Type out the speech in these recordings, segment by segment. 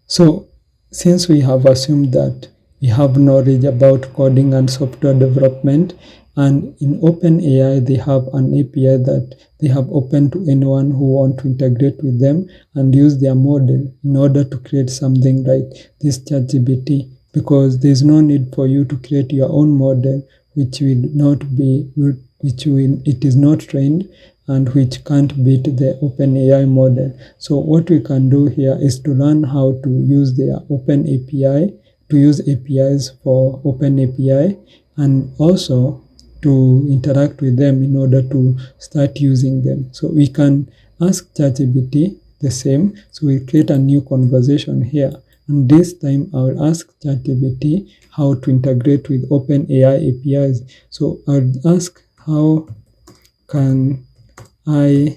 So since we have assumed that we have knowledge about coding and software development, and in OpenAI they have an API that they have opened to anyone who want to integrate with them and use their model in order to create something like this ChatGPT, because there is no need for you to create your own model which will not be it is not trained and which can't beat the OpenAI model. So what we can do here is to learn how to use their Open API, to use APIs for Open API, and also to interact with them in order to start using them. So we can ask ChatGPT the same. So we create a new conversation here. And this time I will ask ChatGPT how to integrate with OpenAI APIs. So I would ask, how can I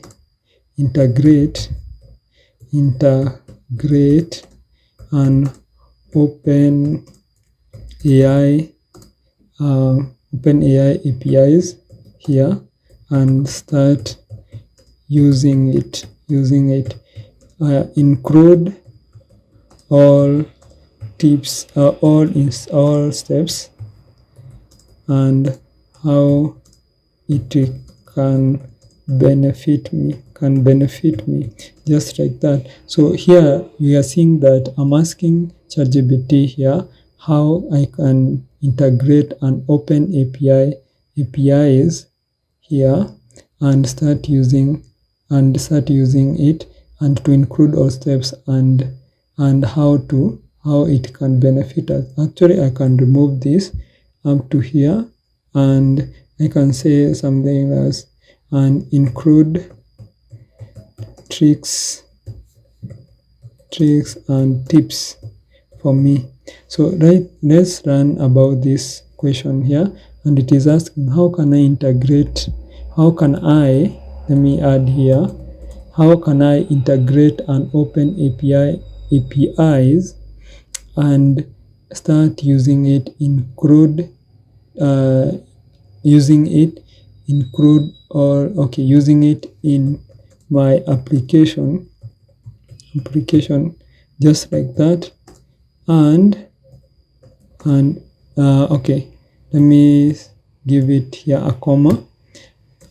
integrate an OpenAI APIs here and start using it. Include all tips, all steps, and how it can benefit me, just like that. So here we are seeing that I'm asking ChatGPT here how I can integrate an open APIs here and start using it, and to include all steps, and how it can benefit us. Actually, I can remove this up to here, and I can say something else, and include tricks and tips for me. So let's run about this question here, and it is asking, how can I, let me add here, how can I integrate an open APIs and start using it, include using it in my application, just like that. And okay, let me give it here a comma,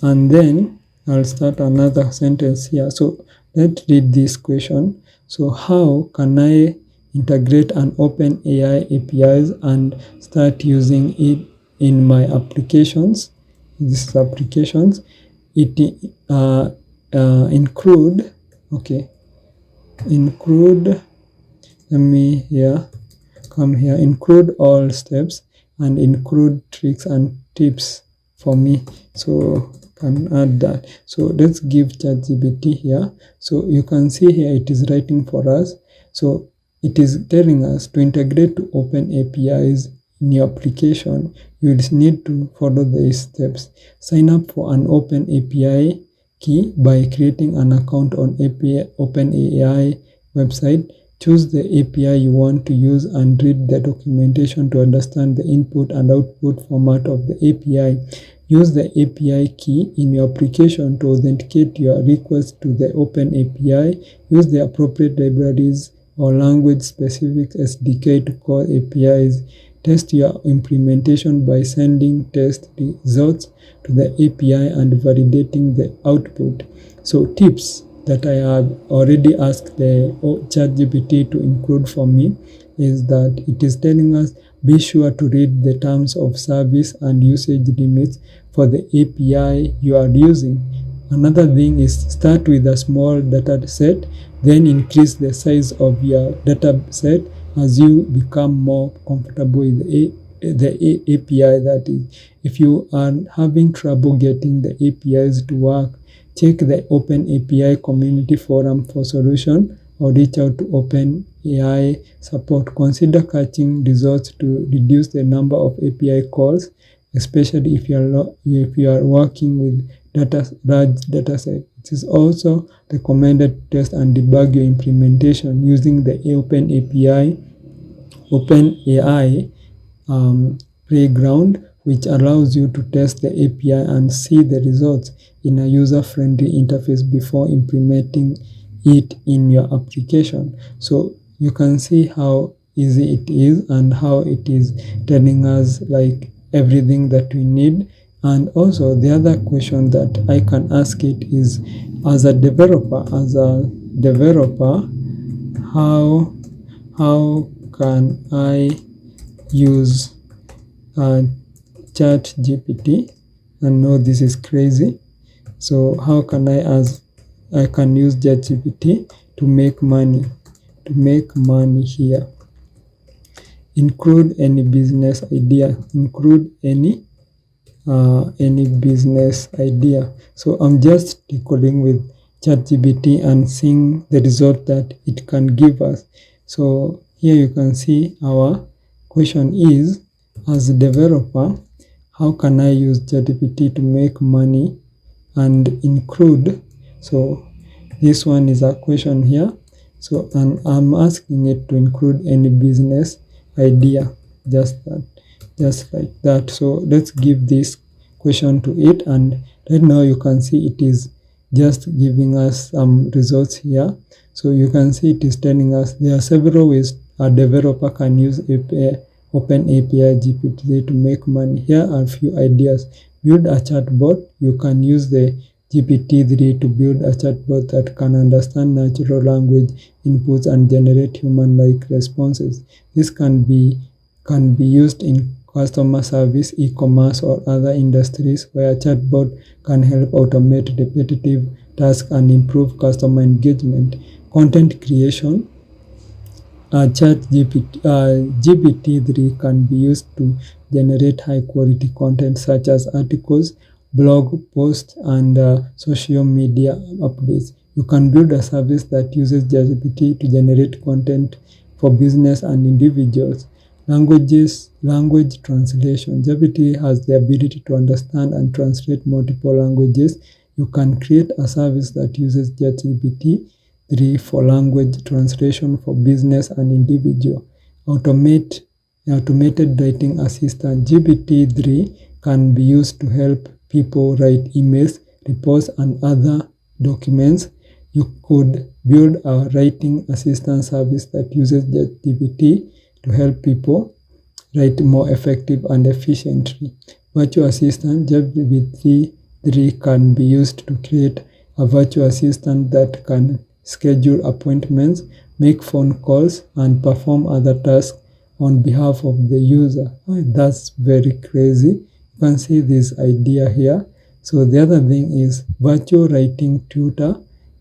and then I'll start another sentence here. So let's read this question. So how can I integrate an open AI APIs and start using it in my applications? These applications, it include, let me here, come here, include all steps and include tricks and tips for me. So can add that. So let's give ChatGPT here. So you can see here it is writing for us. So it is telling us to integrate to open APIs in your application. You will need to follow these steps. Sign up for an open API key by creating an account on OpenAI website. Choose the API you want to use and read the documentation to understand the input and output format of the API. Use the API key in your application to authenticate your request to the open API. Use the appropriate libraries or language-specific SDK to call APIs. Test your implementation by sending test results to the API and validating the output. So tips that I have already asked the ChatGPT to include for me is that it is telling us, be sure to read the terms of service and usage limits for the API you are using. Another thing is, start with a small data set, then increase the size of your data set as you become more comfortable with the API. That is, if you are having trouble getting the APIs to work, check the Open API community forum for solution, or reach out to OpenAI support. Consider catching results to reduce the number of API calls, especially if you are working with large data set. It is also recommended to test and debug your implementation using the OpenAI playground, which allows you to test the API and see the results in a user-friendly interface before implementing it in your application. So you can see how easy it is and how it is telling us like everything that we need. And also the other question that I can ask it is, as a developer, how can I use chat GPT? And no, this is crazy. So how can I can use chat GPT to make money here? Include any business idea. Include any business idea. So I'm just tinkering with ChatGPT and seeing the result that it can give us. So here you can see our question is, as a developer, how can I use ChatGPT to make money and include? So this one is a question here. So and I'm asking it to include any business idea, just like that. So let's give this question to it, and right now you can see it is just giving us some results here. So you can see it is telling us there are several ways a developer can use OpenAI GPT to make money. Here are a few ideas. Build a chatbot. You can use the GPT-3 to build a chatbot that can understand natural language inputs and generate human-like responses. This can be used in customer service, e-commerce, or other industries where a chatbot can help automate repetitive tasks and improve customer engagement. Content creation. GPT-3 can be used to generate high-quality content such as articles, blog posts, and social media updates. You can build a service that uses GPT to generate content for business and individuals. Language translation. GPT has the ability to understand and translate multiple languages. You can create a service that uses GPT-3 for language translation for business and individual. Automated writing assistant. GPT-3 can be used to help people write emails, reports, and other documents. You could build a writing assistant service that uses GPT to help people write more effective and efficiently. Virtual assistant. GPT-3 can be used to create a virtual assistant that can schedule appointments, make phone calls, and perform other tasks on behalf of the user. That's very crazy. You can see this idea here. So the other thing is virtual writing tutor.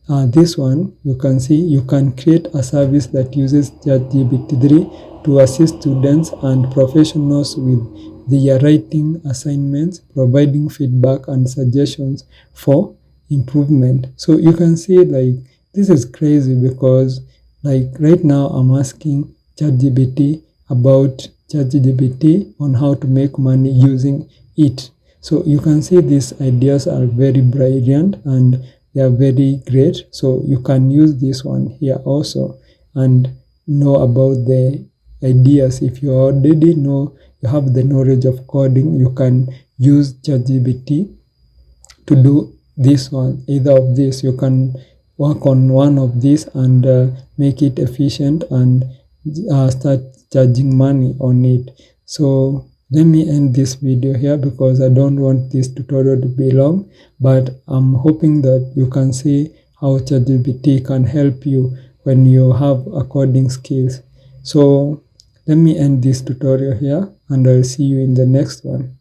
This one, you can see you can create a service that uses ChatGPT-3 to assist students and professionals with their writing assignments, providing feedback and suggestions for improvement. So you can see like this is crazy because like right now I'm asking ChatGPT about ChatGPT on how to make money using it. So you can see these ideas are very brilliant and they are very great. So you can use this one here also and know about the ideas. If you already know, you have the knowledge of coding, you can use ChatGPT to do this one. Either of this, you can work on one of these and make it efficient and start charging money on it. So let me end this video here because I don't want this tutorial to be long, but I'm hoping that you can see how ChatGPT can help you when you have coding skills. So let me end this tutorial here and I'll see you in the next one.